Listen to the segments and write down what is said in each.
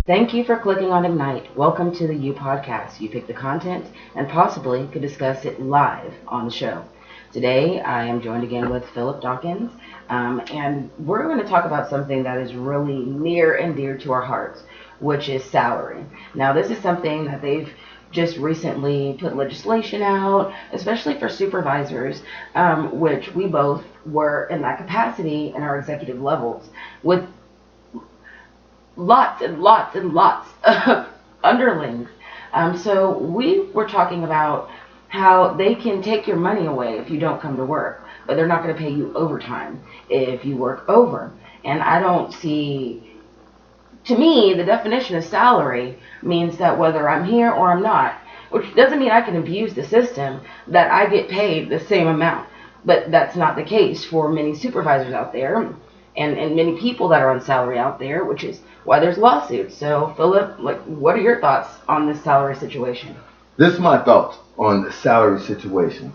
Thank you for clicking on Ignite. Welcome to the U Podcast. You pick the content and possibly could discuss it live on the show. Today, I am joined again with Philip Dawkins, and we're going to talk about something that is really near and dear to our hearts, which is salary. Now, this is something that they've just recently put legislation out, especially for supervisors, which we both were in that capacity in our executive levels, with lots and lots and lots of underlings. So we were talking about how they can take your money away if you don't come to work, but they're not going to pay you overtime if you work over. And I don't see, to me, the definition of salary means that whether I'm here or I'm not, which doesn't mean I can abuse the system, that I get paid the same amount. But that's not the case for many supervisors out there and many people that are on salary out there, which is why there's lawsuits. So, Philip, what are your thoughts on this salary situation? This is my thoughts on the salary situation.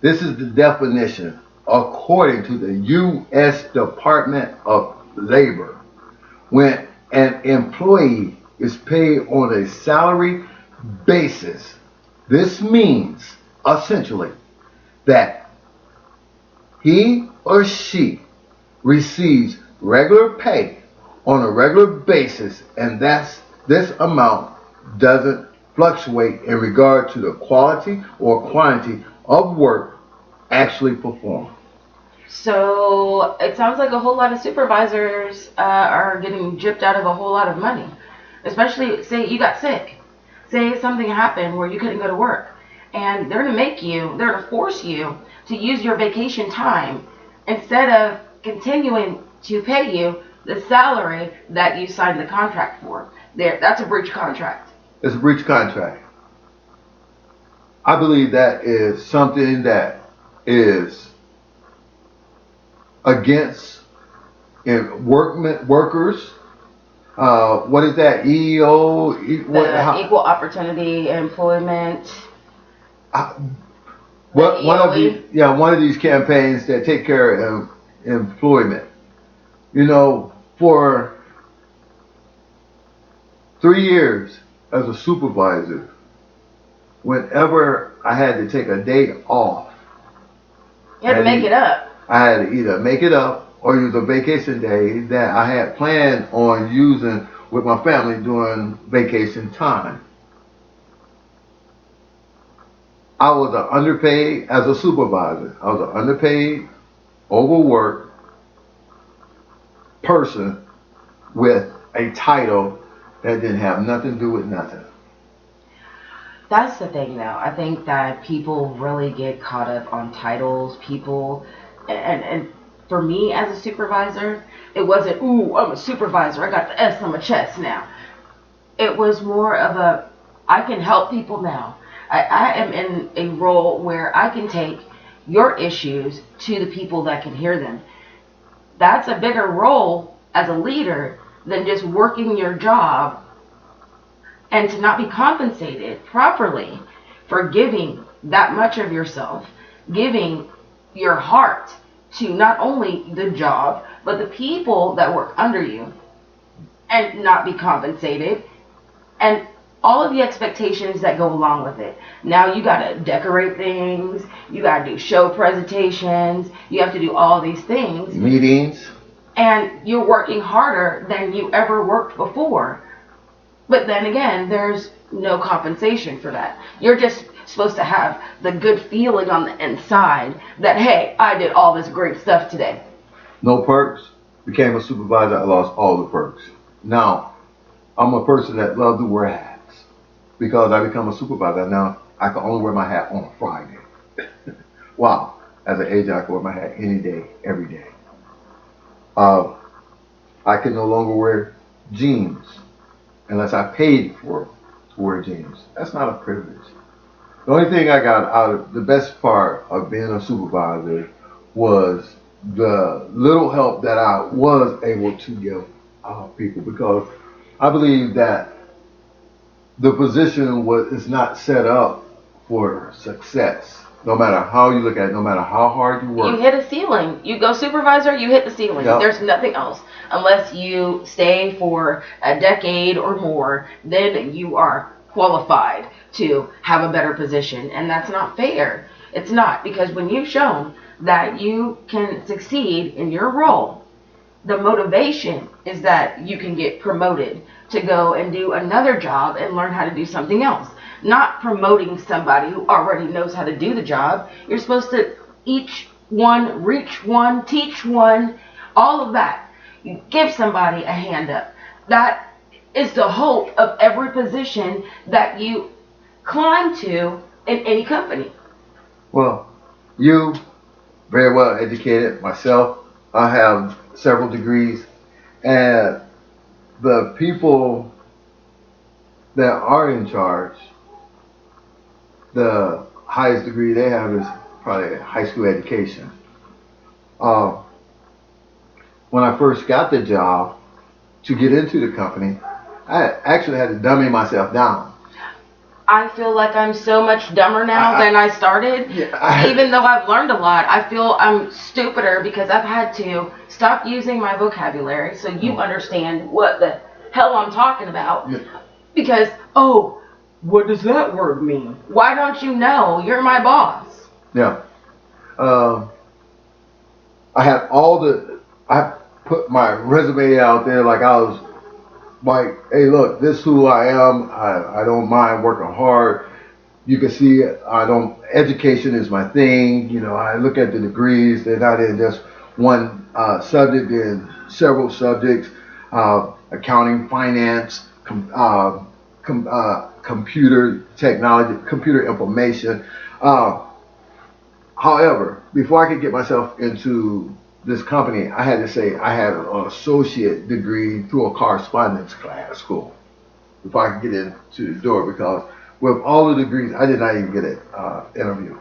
This is the definition according to the U.S. Department of Labor. When an employee is paid on a salary basis, this means essentially that he or she receives regular pay on a regular basis, and this amount doesn't fluctuate in regard to the quality or quantity of work actually performed. So it sounds like a whole lot of supervisors are getting gypped out of a whole lot of money. Especially, say you got sick. Say something happened where you couldn't go to work. And they're going to force you to use your vacation time instead of continuing to pay you the salary that you signed the contract for. That's a breach contract. It's a breach contract. I believe that is something that is against workers. What is that? Equal opportunity employment. One of these campaigns that take care of employment. For 3 years as a supervisor, whenever I had to take a day off, you had to make it up. I had to either make it up or use a vacation day that I had planned on using with my family during vacation time. I was underpaid as a supervisor. I was an underpaid, overworked person with a title that didn't have nothing to do with nothing. That's the thing, though. I think that people really get caught up on titles. And for me as a supervisor, it wasn't, ooh, I'm a supervisor, I got the S on my chest now. It was more of I can help people now. I am in a role where I can take your issues to the people that can hear them. That's a bigger role as a leader than just working your job and to not be compensated properly for giving that much of yourself, giving your heart to not only the job, but the people that work under you, and not be compensated, and all of the expectations that go along with it. Now you got to decorate things, you got to do show presentations, you have to do all these things. Meetings. And you're working harder than you ever worked before. But then again, there's no compensation for that. You're just supposed to have the good feeling on the inside that, hey, I did all this great stuff today. No perks. Became a supervisor, I lost all the perks. Now, I'm a person that loves to wear hats. Because I become a supervisor, now I can only wear my hat on a Friday. Wow. As an agent, I can wear my hat any day, every day. I can no longer wear jeans unless I paid to wear jeans. That's not a privilege. The only thing I got out of the best part of being a supervisor was the little help that I was able to give people, because I believe that the position is not set up for success. No matter how you look at it, no matter how hard you work. You hit a ceiling. You go supervisor, you hit the ceiling. Yep. There's nothing else. Unless you stay for a decade or more, then you are qualified to have a better position. And that's not fair. It's not, because when you've shown that you can succeed in your role, the motivation is that you can get promoted to go and do another job and learn how to do something else. Not promoting somebody who already knows how to do the job. You're supposed to each one, reach one, teach one, all of that. You give somebody a hand up. That is the hope of every position that you climb to in any company. Well, you, very well educated. Myself, I have several degrees. And the people that are in charge, the highest degree they have is probably high school education. When I first got the job to get into the company, I actually had to dummy myself down. I feel like I'm so much dumber now than I started. Even though I've learned a lot, I feel I'm stupider because I've had to stop using my vocabulary so you understand what the hell I'm talking about. Because, oh, what does that word mean? Why don't you know? You're my boss. Yeah. I put my resume out there like I was like, hey, look, this is who I am. I don't mind working hard. You can see education is my thing. You know, I look at the degrees. They're not in just one subject, in several subjects, accounting, finance, computer technology, computer information. However, before I could get myself into this company, I had to say I had an associate degree through a correspondence school before I could get into the door, because with all the degrees, I did not even get an interview.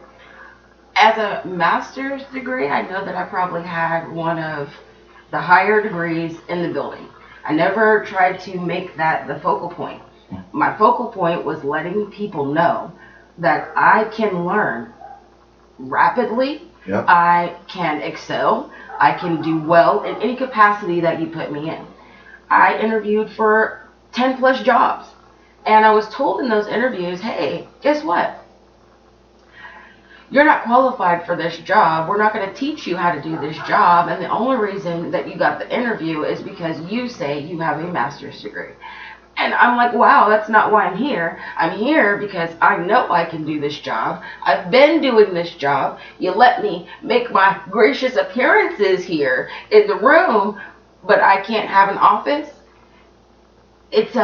As a master's degree, I know that I probably had one of the higher degrees in the building. I never tried to make that the focal point. My focal point was letting people know that I can learn rapidly. Yep. I can excel. I can do well in any capacity that you put me in. I interviewed for 10 plus jobs, and I was told in those interviews, hey, guess what? You're not qualified for this job. We're not going to teach you how to do this job, and the only reason that you got the interview is because you say you have a master's degree. And I'm like, wow, that's not why I'm here. I'm here because I know I can do this job. I've been doing this job. You let me make my gracious appearances here in the room, but I can't have an office. It's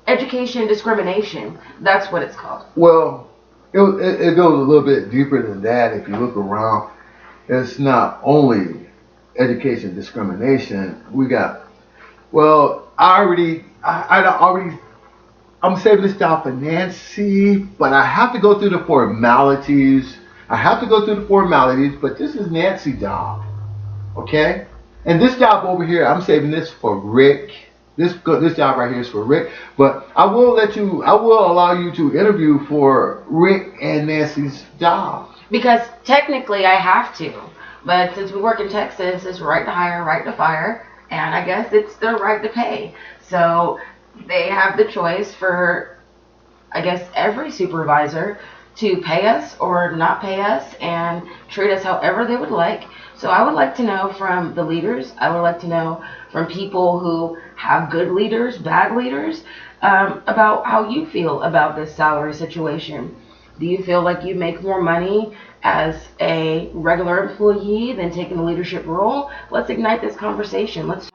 education discrimination. That's what it's called. Well, it goes a little bit deeper than that. If you look around, it's not only education discrimination. We got, well, I'm saving this job for Nancy, but I have to go through the formalities. But this is Nancy's job, okay? And this job over here, I'm saving this for Rick. This job right here is for Rick, but I will allow you to interview for Rick and Nancy's job. Because technically I have to, but since we work in Texas, it's right to hire, right to fire. And I guess it's their right to pay. So they have the choice for, I guess, every supervisor to pay us or not pay us and treat us however they would like. So I would like to know from the leaders. I would like to know from people who have good leaders, bad leaders, about how you feel about this salary situation. Do you feel like you make more money as a regular employee than taking a leadership role? Let's ignite this conversation. Let's